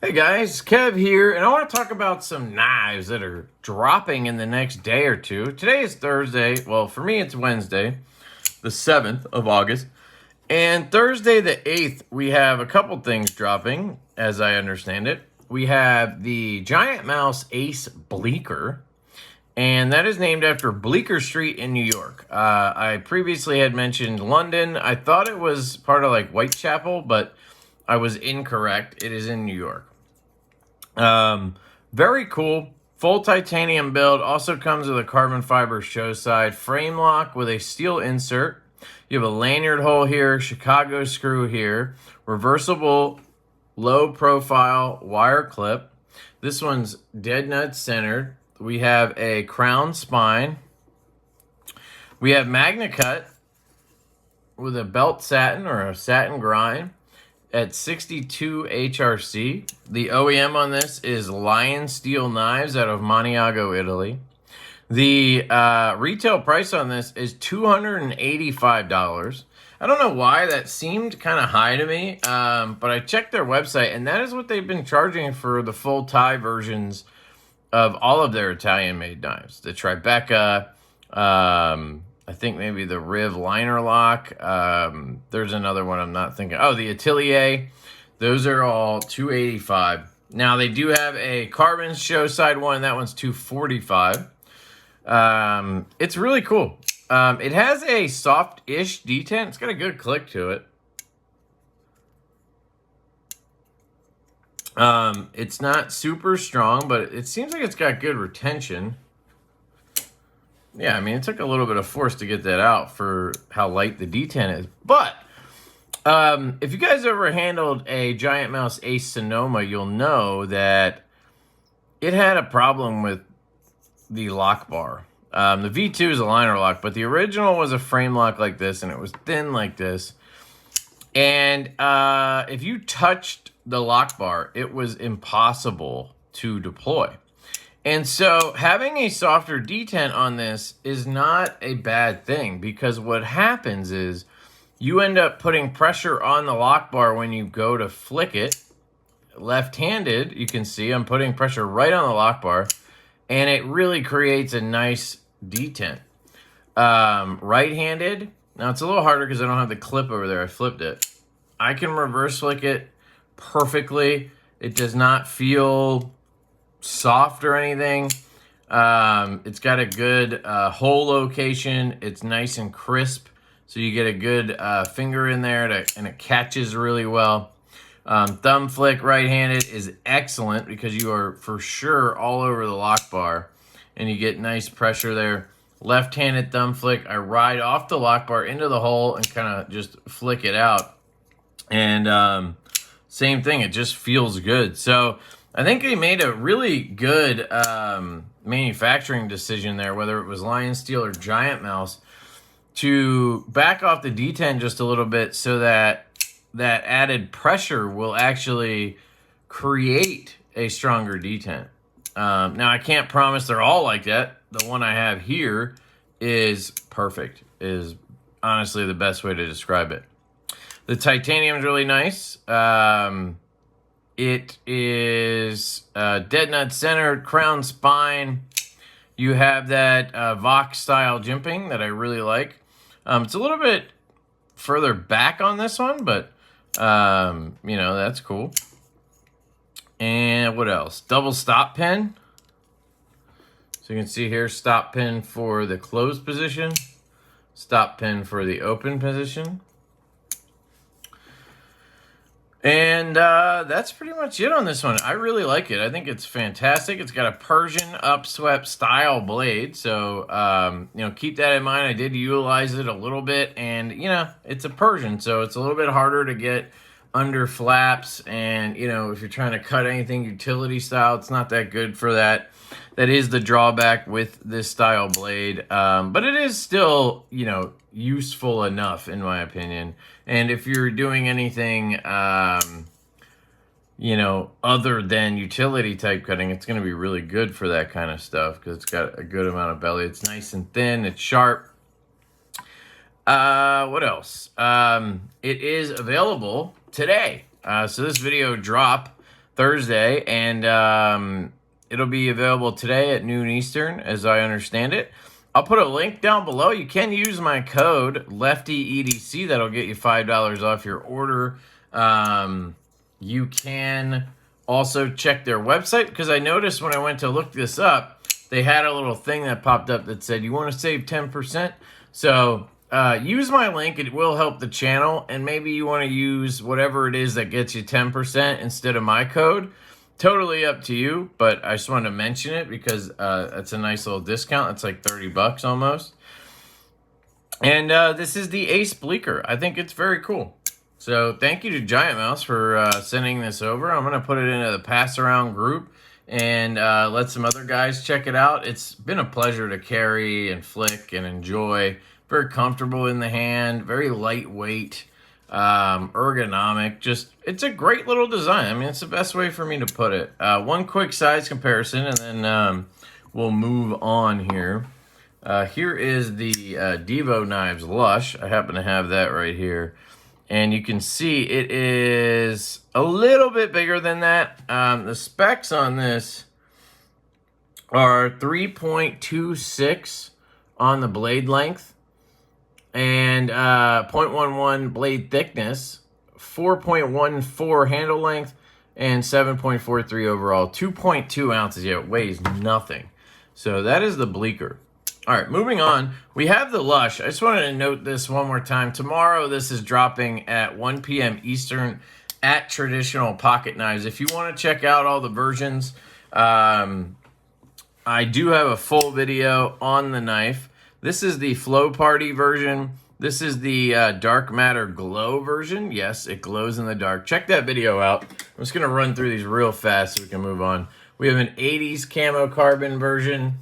Hey guys, Kev here, and I want to talk about some knives that are dropping in the next day or two. Today is Thursday. Well, for me, it's Wednesday, the 7th of August. And Thursday, the 8th, we have a couple things dropping, as I understand it. We have the Giantmouse Ace Bleecker, and that is named after Bleecker Street in New York. I previously had mentioned London. I thought it was part of like Whitechapel, but I was incorrect. It is in New York. Very cool. Full titanium build. Also comes with a carbon fiber show side frame lock with a steel insert. You have a lanyard hole here, Chicago screw here, reversible low profile wire clip. This one's dead nut centered. We have a crown spine. We have Magna Cut with a belt satin or a satin grind at 62 HRC. The OEM on this is Lion Steel Knives out of Maniago, Italy. The retail price on this is $285. I don't know why that seemed kind of high to me, but I checked their website, and that is what they've been charging for the full tie versions of all of their Italian-made knives. The Tribeca, I think maybe the Riv liner lock. There's another one I'm not thinking. Oh, the Atelier. Those are all $285. Now, they do have a carbon show side one. That one's $245. It's really cool. It has a soft-ish detent. It's got a good click to it. It's not super strong, but it seems like it's got good retention. Yeah, I mean, it took a little bit of force to get that out for how light the detent is. But if you guys ever handled a Giantmouse Ace Sonoma, you'll know that it had a problem with the lock bar. The V2 is a liner lock, but the original was a frame lock like this, and it was thin like this. And if you touched the lock bar, it was impossible to deploy. And so having a softer detent on this is not a bad thing, because what happens is you end up putting pressure on the lock bar when you go to flick it. Left-handed, you can see I'm putting pressure right on the lock bar, and it really creates a nice detent. Right-handed, now it's a little harder because I don't have the clip over there. I flipped it. I can reverse flick it perfectly. It does not feel soft or anything. It's got a good hole location. It's nice and crisp, so you get a good finger in there, and it catches really well. Thumb flick right-handed is excellent because you are for sure all over the lock bar, and you get nice pressure there. Left-handed thumb flick, I ride off the lock bar into the hole and kind of just flick it out. And same thing, it just feels good. So I think they made a really good manufacturing decision there, whether it was Lion Steel or Giantmouse, to back off the detent just a little bit so that that added pressure will actually create a stronger detent. Now, I can't promise they're all like that. The one I have here is perfect, is honestly the best way to describe it. The titanium is really nice. It is dead nut centered, crown spine. You have that Vox style jimping that I really like. It's a little bit further back on this one, but you know, that's cool. And what else? Double stop pin. So you can see here, stop pin for the closed position, stop pin for the open position. And that's pretty much it on this one. I really like it. I think it's fantastic. It's got a Persian upswept style blade. So, you know, keep that in mind. I did utilize it a little bit. And, you know, it's a Persian. So it's a little bit harder to get under flaps. And, you know, if you're trying to cut anything utility style, it's not that good for that. That is the drawback with this style blade. But it is still, you know, useful enough, in my opinion. And if you're doing anything, you know, other than utility type cutting, it's going to be really good for that kind of stuff because it's got a good amount of belly. It's nice and thin. It's sharp. What else? It is available today. So this video dropped Thursday, and it'll be available today at noon Eastern, as I understand it. I'll put a link down below. You can use my code LeftyEDC. That'll get you $5 off your order. You can also check their website, because I noticed when I went to look this up, they had a little thing that popped up that said, you want to save 10%? So use my link. It will help the channel, and maybe you want to use whatever it is that gets you 10% instead of my code. Totally up to you, but I just wanted to mention it because it's a nice little discount. It's like 30 bucks almost. And this is the Ace Bleaker. I think it's very cool. So thank you to Giantmouse for sending this over. I'm going to put it into the pass around group and let some other guys check it out. It's been a pleasure to carry and flick and enjoy. Very comfortable in the hand, very lightweight. Ergonomic, just it's a great little design. I mean, it's the best way for me to put it. One quick size comparison, and then we'll move on here. Here is the Divo knives Lush. I happen to have that right here, and you can see it is a little bit bigger than that. The specs on this are 3.26 on the blade length, and 0.11 blade thickness, 4.14 handle length, and 7.43 overall. 2.2 ounces. Yeah, it weighs nothing. So that is the Bleaker. All right, moving on. We have the Lush. I just wanted to note this one more time. Tomorrow, this is dropping at 1 p.m. Eastern at Traditional Pocket Knives. If you want to check out all the versions, I do have a full video on the knife. This is the Flow Party version. This is the Dark Matter Glow version. Yes, it glows in the dark. Check that video out. I'm just going to run through these real fast so we can move on. We have an 80s camo carbon version.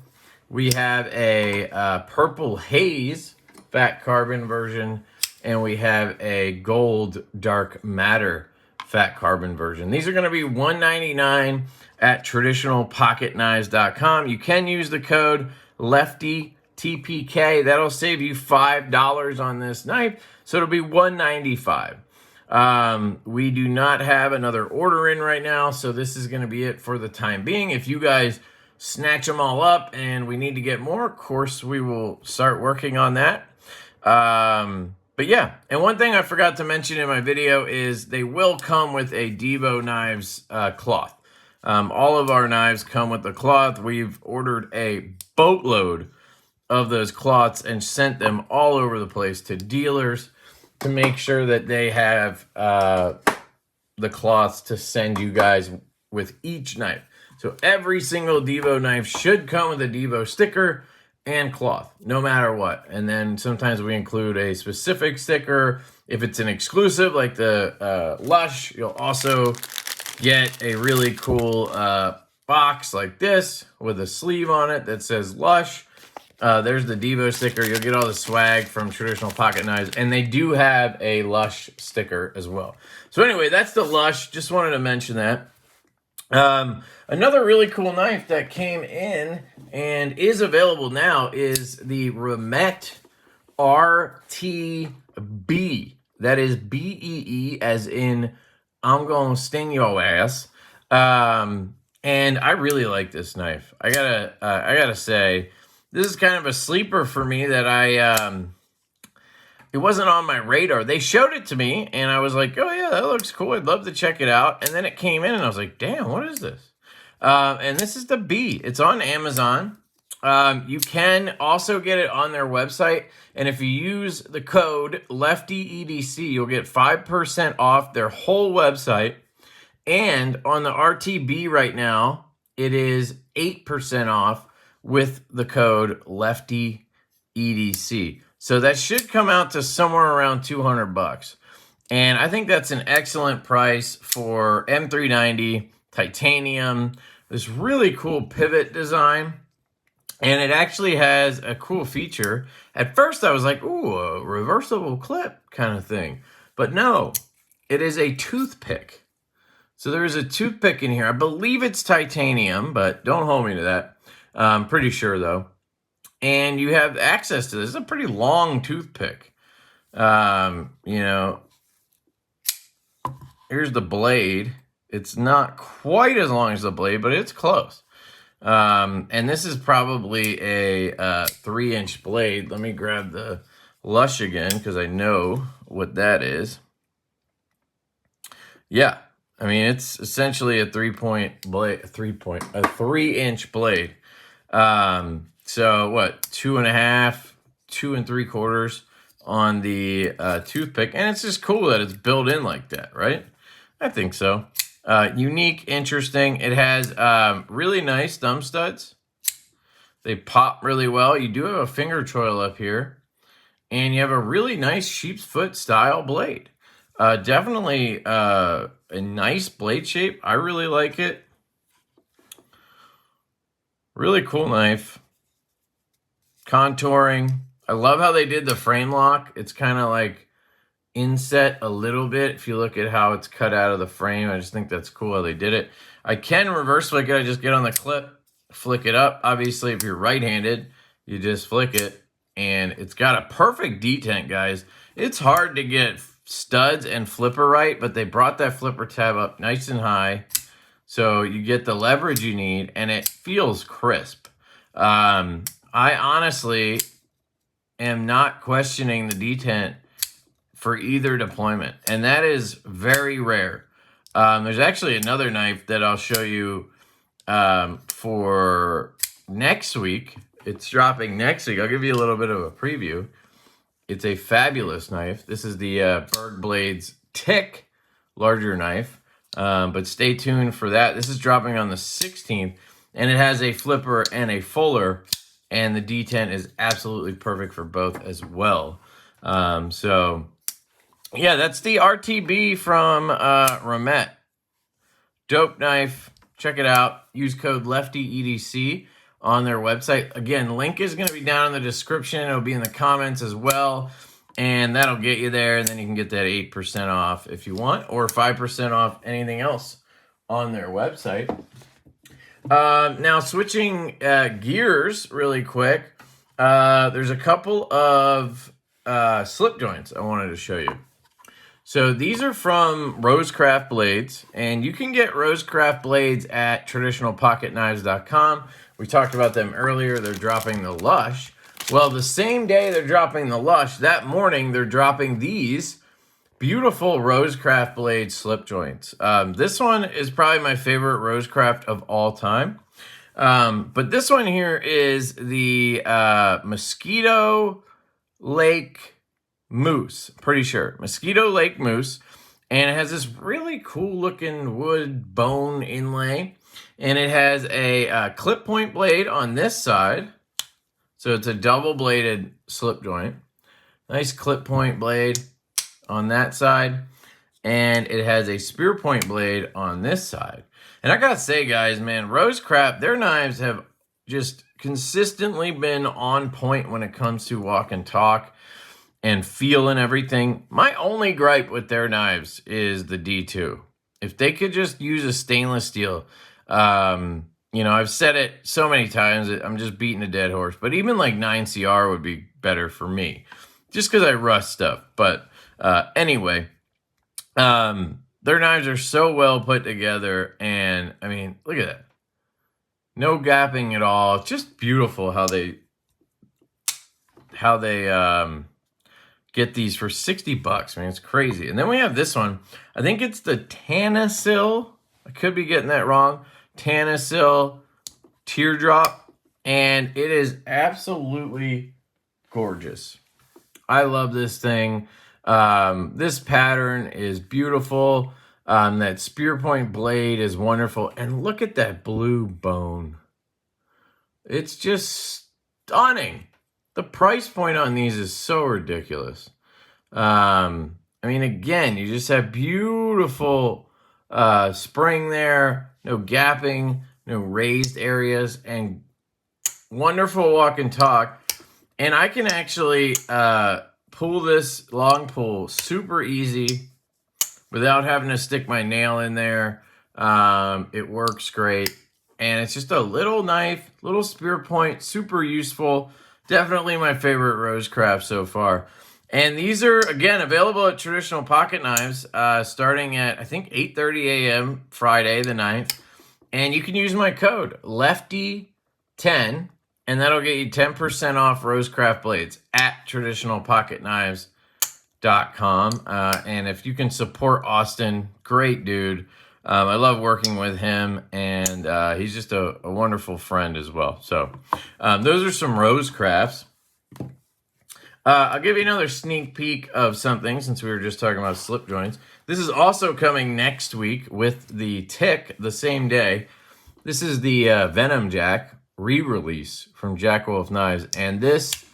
We have a Purple Haze fat carbon version. And we have a Gold Dark Matter fat carbon version. These are going to be $199 at traditionalpocketknives.com. You can use the code LeftyTPK. That'll save you $5 on this knife, so it'll be $195. We do not have another order in right now, so this is going to be it for the time being. If you guys snatch them all up and we need to get more, of course, we will start working on that. But yeah, and one thing I forgot to mention in my video is they will come with a Divo knives cloth. All of our knives come with the cloth. We've ordered a boatload of those cloths and sent them all over the place to dealers to make sure that they have the cloths to send you guys with each knife. So every single Divo knife should come with a Divo sticker and cloth, no matter what. And then sometimes we include a specific sticker. If it's an exclusive like the Lush, you'll also get a really cool box like this with a sleeve on it that says Lush. There's the Divo sticker. You'll get all the swag from Traditional Pocket Knives. And they do have a Lush sticker as well. So anyway, that's the Lush. Just wanted to mention that. Another really cool knife that came in and is available now is the Remet RTB. That is BEE, as in I'm going to sting your ass. And I really like this knife. I gotta say, this is kind of a sleeper for me that it wasn't on my radar. They showed it to me, and I was like, oh, yeah, that looks cool. I'd love to check it out. And then it came in, and I was like, damn, what is this? And this is the B. It's on Amazon. You can also get it on their website. And if you use the code LeftyEDC, you'll get 5% off their whole website. And on the RTB right now, it is 8% off with the code LeftyEDC. So that should come out to somewhere around 200 bucks. And I think that's an excellent price for M390 titanium, this really cool pivot design. And it actually has a cool feature. At first I was like, ooh, a reversible clip kind of thing. But no, it is a toothpick. So there is a toothpick in here. I believe it's titanium, but don't hold me to that. I'm pretty sure though. And you have access to this. It's a pretty long toothpick. You know, here's the blade. It's not quite as long as the blade, but it's close. And this is probably a 3-inch blade. Let me grab the Lush again because I know what that is. Yeah, I mean it's essentially a 3-point blade, a 3-inch blade. So what, 2.5, 2 3/4 on the toothpick, and it's just cool that it's built in like that, right? I think so. Unique, interesting. It has really nice thumb studs. They pop really well. You do have a finger choil up here, and you have a really nice sheep's foot style blade. Definitely a nice blade shape. I really like it. Really cool knife. Contouring. I love how they did the frame lock. It's kind of like inset a little bit. If you look at how it's cut out of the frame, I just think that's cool how they did it. I can reverse flick it. I just get on the clip, flick it up. Obviously, if you're right-handed, you just flick it, and it's got a perfect detent, guys. It's hard to get studs and flipper right, but they brought that flipper tab up nice and high, so you get the leverage you need, and it feels crisp. I honestly am not questioning the detent for either deployment, and that is very rare. There's actually another knife that I'll show you for next week. It's dropping next week. I'll give you a little bit of a preview. It's a fabulous knife. This is the Berg Blades Tick larger knife, but stay tuned for that. This is dropping on the 16th, and it has a flipper and a fuller, and the detent is absolutely perfect for both as well. So yeah, that's the RTB from Ramet. Dope knife. Check it out. Use code LeftyEDC on their website. Again, link is going to be down in the description. It'll be in the comments as well. And that'll get you there. And then you can get that 8% off if you want, or 5% off anything else on their website. Now, switching gears really quick. There's a couple of slip joints I wanted to show you. So these are from Rosecraft Blades, and you can get Rosecraft Blades at traditionalpocketknives.com. We talked about them earlier. They're dropping the Lush. Well, the same day they're dropping the Lush, that morning they're dropping these beautiful Rosecraft Blade slip joints. This one is probably my favorite Rosecraft of all time. But this one here is the Mosquito Lake Moose, pretty sure. Mosquito Lake Moose. And it has this really cool looking wood bone inlay. And it has a clip point blade on this side. So it's a double bladed slip joint. Nice clip point blade on that side. And it has a spear point blade on this side. And I gotta say, guys, man, Rosecraft, their knives have just consistently been on point when it comes to walk and talk and feel and everything. My only gripe with their knives is the D2. If they could just use a stainless steel, you know, I've said it so many times, I'm just beating a dead horse, but even like 9CR would be better for me, just because I rust stuff. But anyway, their knives are so well put together, and I mean, look at that. No gapping at all. Just beautiful how they get these for $60. Man, it's crazy. And then we have this one. I think it's the Tanasil. I could be getting that wrong. Tanasil Teardrop. And it is absolutely gorgeous. I love this thing. This pattern is beautiful. That spear point blade is wonderful. And look at that blue bone. It's just stunning. The price point on these is so ridiculous. I mean, again, you just have beautiful spring there, no gapping, no raised areas, and wonderful walk and talk. And I can actually pull this long pull super easy without having to stick my nail in there. It works great. And it's just a little knife, little spear point, super useful. Definitely my favorite Rosecraft so far. And these are, again, available at Traditional Pocket Knives starting at, I think, 8:30 a.m. Friday the 9th. And you can use my code, LeftyEDC, and that'll get you 10% off Rosecraft blades at traditionalpocketknives.com. And if you can support Austin, great dude. I love working with him, and he's just a wonderful friend as well. So those are some Rosecrafts. I'll give you another sneak peek of something since we were just talking about slip joints. This is also coming next week with the Tick the same day. This is the Venom Jack re-release from Jack Wolf Knives, and this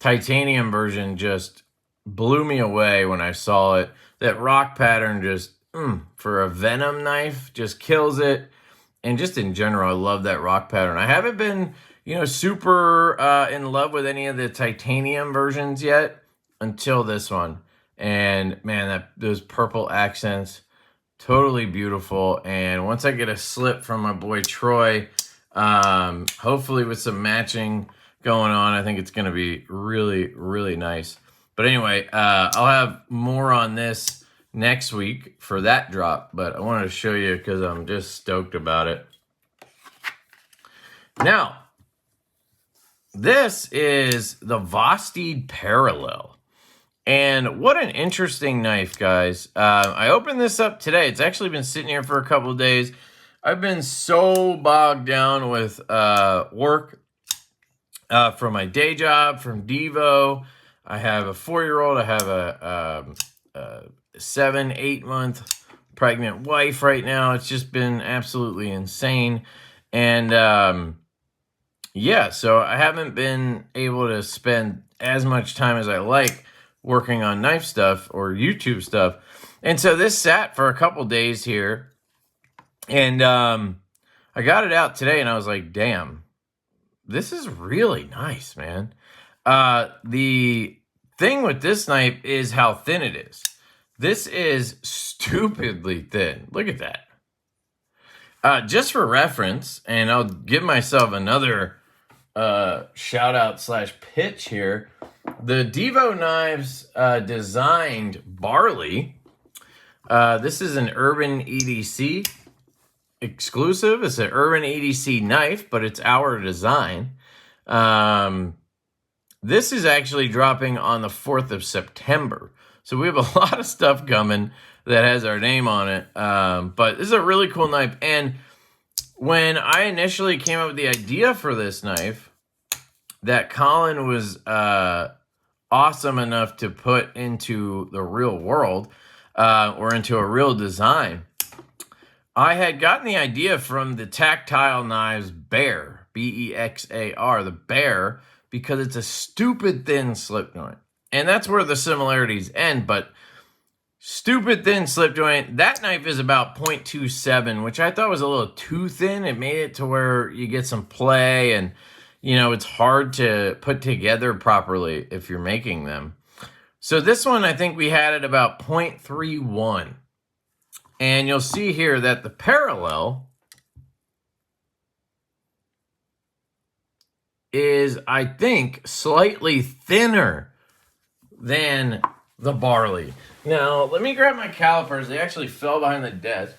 titanium version just blew me away when I saw it. That rock pattern just, for a Venom knife, just kills it. And just in general, I love that rock pattern. I haven't been, super in love with any of the titanium versions yet until this one. And man, those purple accents, totally beautiful. And once I get a slip from my boy Troy, hopefully with some matching going on, I think it's going to be really, really nice. But anyway, I'll have more on this next week for that drop, but I wanted to show you because I'm just stoked about it. Now, this is the Vosteed Parallel. And what an interesting knife, guys. I opened this up today. It's actually been sitting here for a couple of days. I've been so bogged down with work from my day job, from Divo. I have a 4-year-old. I have a 7-8 month pregnant wife right now. It's just been absolutely insane. And yeah, so I haven't been able to spend as much time as I like working on knife stuff or YouTube stuff. And so this sat for a couple days here. And I got it out today and I was like, damn, this is really nice, man. The thing with this knife is how thin it is. This is stupidly thin. Look at that. Just for reference, and I'll give myself another shout out / pitch here. The Divo knives designed Barley. This is an Urban EDC exclusive. It's an Urban EDC knife, but it's our design. This is actually dropping on the 4th of September. So we have a lot of stuff coming that has our name on it. But this is a really cool knife. And when I initially came up with the idea for this knife, that Colin was awesome enough to put into the real world or into a real design, I had gotten the idea from the Tactile Knives Bear, BEXAR, the Bear, because it's a stupid thin slip joint. And that's where the similarities end, but stupid thin slip joint. That knife is about 0.27, which I thought was a little too thin. It made it to where you get some play and, it's hard to put together properly if you're making them. So this one, I think we had it about 0.31. And you'll see here that the Parallel is, I think, slightly thinner than the Barley. Now, let me grab my calipers. They actually fell behind the desk.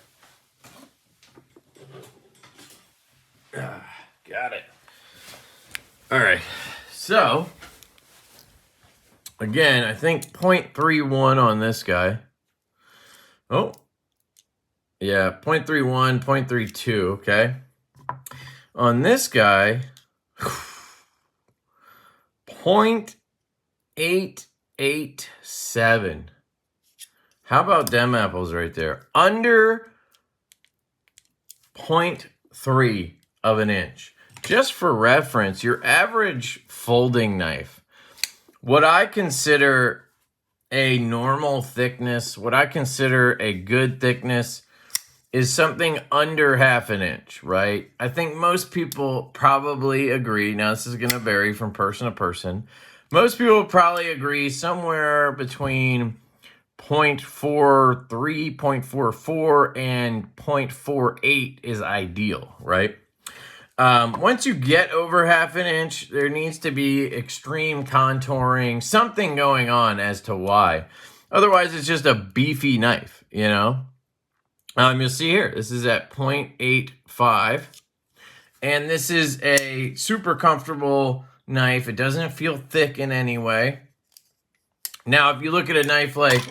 Got it. All right. So, again, I think 0.31 on this guy. Oh, yeah, 0.31, 0.32, okay. On this guy, 0.887. How about them apples right there? Under 0.3 of an inch. Just for reference, your average folding knife, what I consider a normal thickness, what I consider a good thickness, is something under half an inch, right? I think most people probably agree. Now, this is going to vary from person to person. Most people probably agree somewhere between 0.43, 0.44, and 0.48 is ideal, right? Once you get over 1/2 inch, there needs to be extreme contouring, something going on as to why. Otherwise, it's just a beefy knife, you know? You'll see here, this is at 0.85. And this is a super comfortable knife. It doesn't feel thick in any way. Now, if you look at a knife like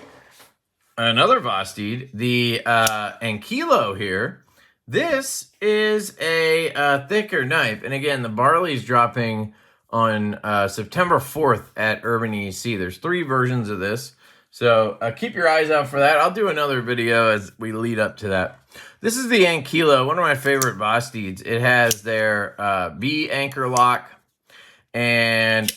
another Vosteed, the Ankilo here, this is a thicker knife. And again, the barley's dropping on September 4th at Urban EDC. There's 3 versions of this. So keep your eyes out for that. I'll do another video as we lead up to that. This is the Ankilo, one of my favorite Vosteeds. It has their V anchor lock, and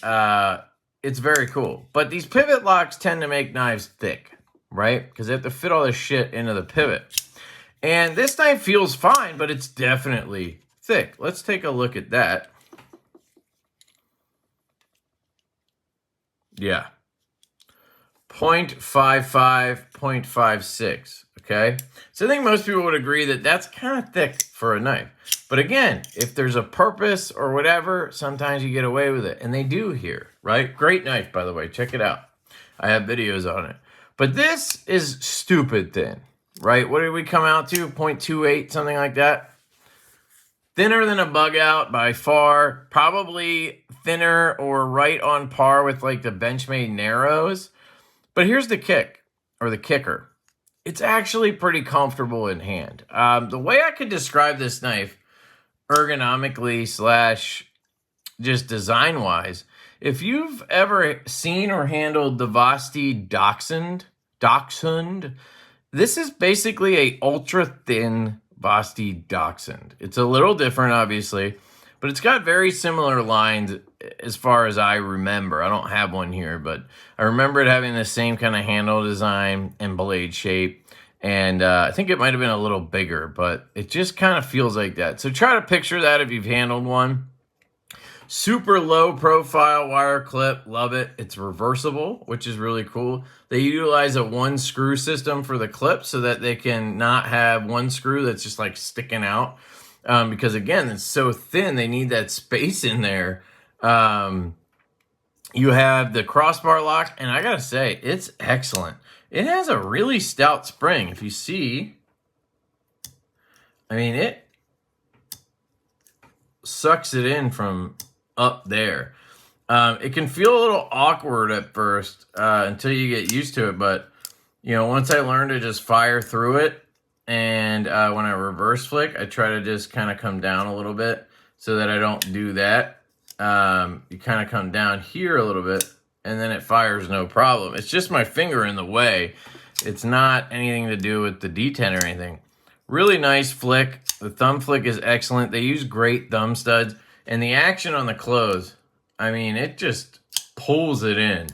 it's very cool. But these pivot locks tend to make knives thick, right? Because they have to fit all this shit into the pivot. And this knife feels fine, but it's definitely thick. Let's take a look at that. Yeah. 0.55, 0.56, okay? So I think most people would agree that that's kind of thick for a knife. But again, if there's a purpose or whatever, sometimes you get away with it. And they do here, right? Great knife, by the way. Check it out. I have videos on it. But this is stupid thin, right? What did we come out to? 0.28, something like that? Thinner than a bug out by far. Probably thinner or right on par with like the Benchmade Narrows. But here's the kick, or the kicker. It's actually pretty comfortable in hand. The way I could describe this knife, ergonomically slash just design-wise, if you've ever seen or handled the Vosteed Dachshund, this is basically a ultra-thin Vosteed Dachshund. It's a little different, obviously, but it's got very similar lines as far as I remember. I don't have one here, but I remember it having the same kind of handle design and blade shape. And I think it might have been a little bigger, but it just kind of feels like that. So try to picture that if you've handled one. Super low profile wire clip. Love it. It's reversible, which is really cool. They utilize a 1 screw system for the clip so that they can not have 1 screw that's just like sticking out. Because again, it's so thin, they need that space in there. You have the crossbar lock, and I gotta say, it's excellent. It has a really stout spring. If you see, I mean, it sucks it in from up there. It can feel a little awkward at first until you get used to it, but you know, once I learned to just fire through it, and when I reverse flick, I try to just kind of come down a little bit so that I don't do that. You kind of come down here a little bit, and then it fires no problem. It's just my finger in the way. It's not anything to do with the detent or anything. Really nice flick. The thumb flick is excellent. They use great thumb studs. And the action on the close, I mean, it just pulls it in.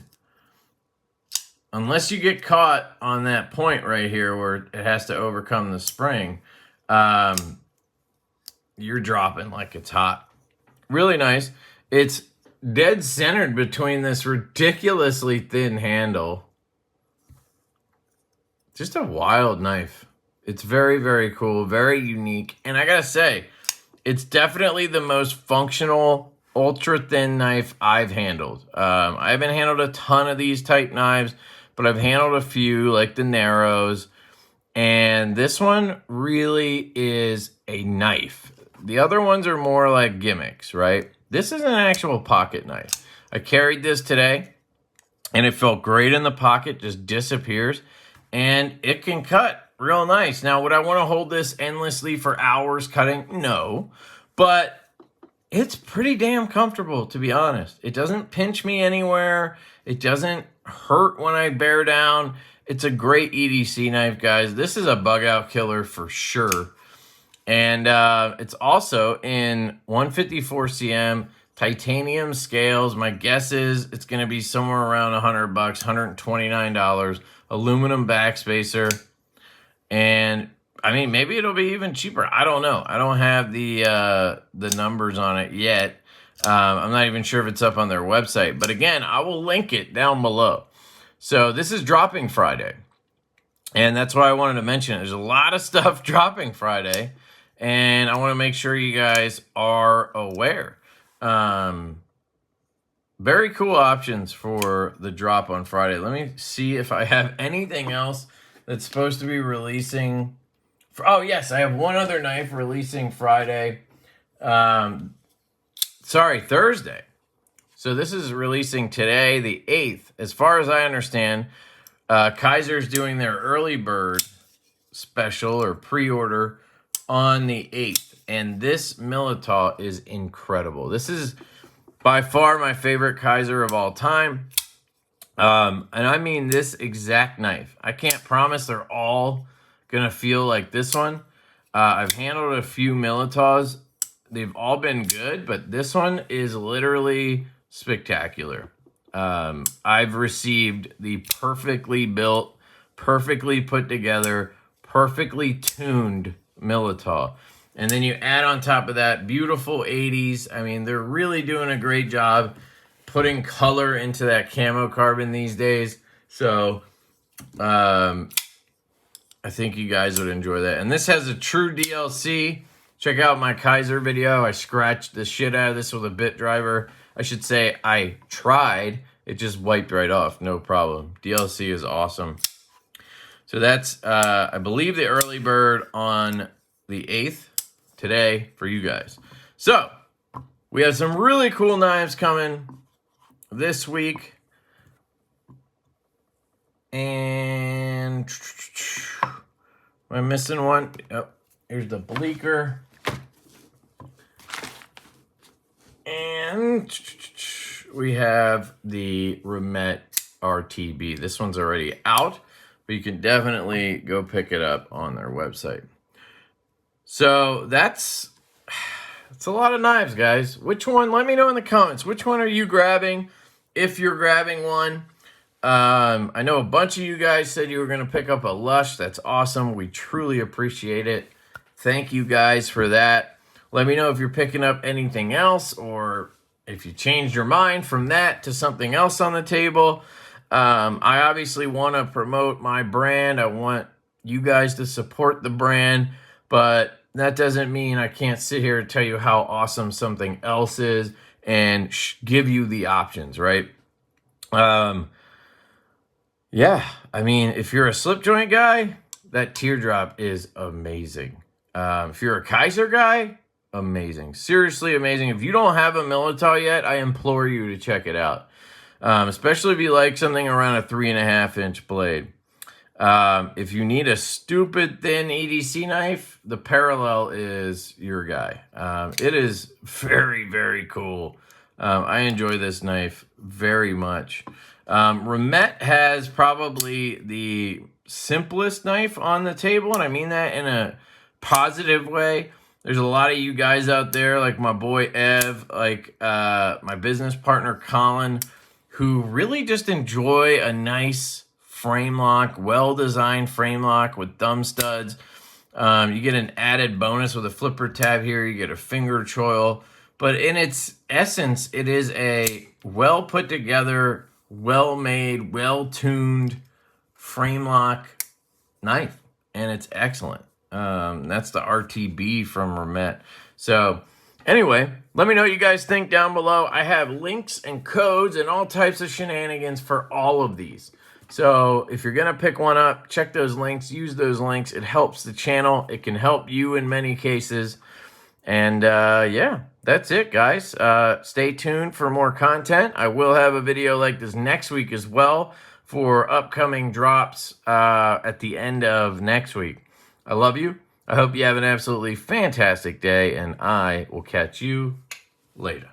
Unless you get caught on that point right here where it has to overcome the spring, you're dropping like it's hot. Really nice. It's dead centered between this ridiculously thin handle. Just a wild knife. It's very, very cool, very unique. And I gotta say, it's definitely the most functional, ultra-thin knife I've handled. I haven't handled a ton of these type knives, but I've handled a few, like the Narrows. And this one really is a knife. The other ones are more like gimmicks, right? This is an actual pocket knife. I carried this today, and it felt great in the pocket, just disappears. And it can cut real nice. Now, would I want to hold this endlessly for hours cutting? No. But it's pretty damn comfortable, to be honest. It doesn't pinch me anywhere. It doesn't hurt when I bear down. It's a great EDC knife, guys. This is a bug out killer for sure. And it's also in 154 cm titanium scales. My guess is it's going to be somewhere around $100, $129. Aluminum backspacer. And I mean, maybe it'll be even cheaper. I don't know. I don't have the numbers on it yet. I'm not even sure if it's up on their website. But again, I will link it down below. So this is dropping Friday. And that's why I wanted to mention it. There's a lot of stuff dropping Friday. and I want to make sure you guys are aware. Very cool options for the drop on Friday. Let me see if I have anything else that's supposed to be releasing. Oh, yes, I have one other knife releasing Friday. Thursday. So this is releasing today, the 8th. As far as I understand, Kaiser's doing their early bird special or pre-order on the 8th. And this Militaw is incredible. This is by far my favorite Kaiser of all time. And I mean this exact knife. I can't promise they're all going to feel like this one. I've handled a few Militaws. They've all been good, but this one is literally spectacular. I've received the perfectly built, perfectly put together, perfectly tuned Militaw. And then you add on top of that beautiful 80s. I mean, they're really doing a great job putting color into that camo carbon these days. So, I think you guys would enjoy that. And this has a true DLC. Check out my Kaiser video. I scratched the shit out of this with a bit driver. I should say I tried. It just wiped right off. No problem. DLC is awesome. So that's, I believe, the early bird on the 8th. Today for you guys. So we have some really cool knives coming this week, and am I missing one? Oh, here's the Bleecker, and we have the Remet RTB. This one's already out, but you can definitely go pick it up on their website. So that's a lot of knives, guys. Which one? Let me know in the comments. Which one are you grabbing? If you're grabbing one. I know a bunch of you guys said you were going to pick up a Lush. That's awesome. We truly appreciate it. Thank you guys for that. Let me know if you're picking up anything else, or if you changed your mind from that to something else on the table. I obviously want to promote my brand. I want you guys to support the brand. But that doesn't mean I can't sit here and tell you how awesome something else is and give you the options, right? Yeah, I mean, if you're a slip joint guy, that teardrop is amazing. If you're a Kaiser guy, amazing. Seriously amazing. If you don't have a Militaw yet, I implore you to check it out. Especially if you like something around a 3.5-inch blade. If you need a stupid thin EDC knife, the Parallel is your guy. It is very, very cool. I enjoy this knife very much. Remet has probably the simplest knife on the table, and I mean that in a positive way. There's a lot of you guys out there, like my boy Ev, like my business partner Colin, who really just enjoy a nice frame lock, well-designed frame lock with thumb studs. You get an added bonus with a flipper tab here. You get a finger choil. But in its essence, it is a well-put-together, well-made, well-tuned frame lock knife. And it's excellent. That's the RTB from Remet. So anyway, let me know what you guys think down below. I have links and codes and all types of shenanigans for all of these. So if you're going to pick one up, check those links, use those links. It helps the channel. It can help you in many cases. And yeah, that's it, guys. Stay tuned for more content. I will have a video like this next week as well for upcoming drops at the end of next week. I love you. I hope you have an absolutely fantastic day, and I will catch you later.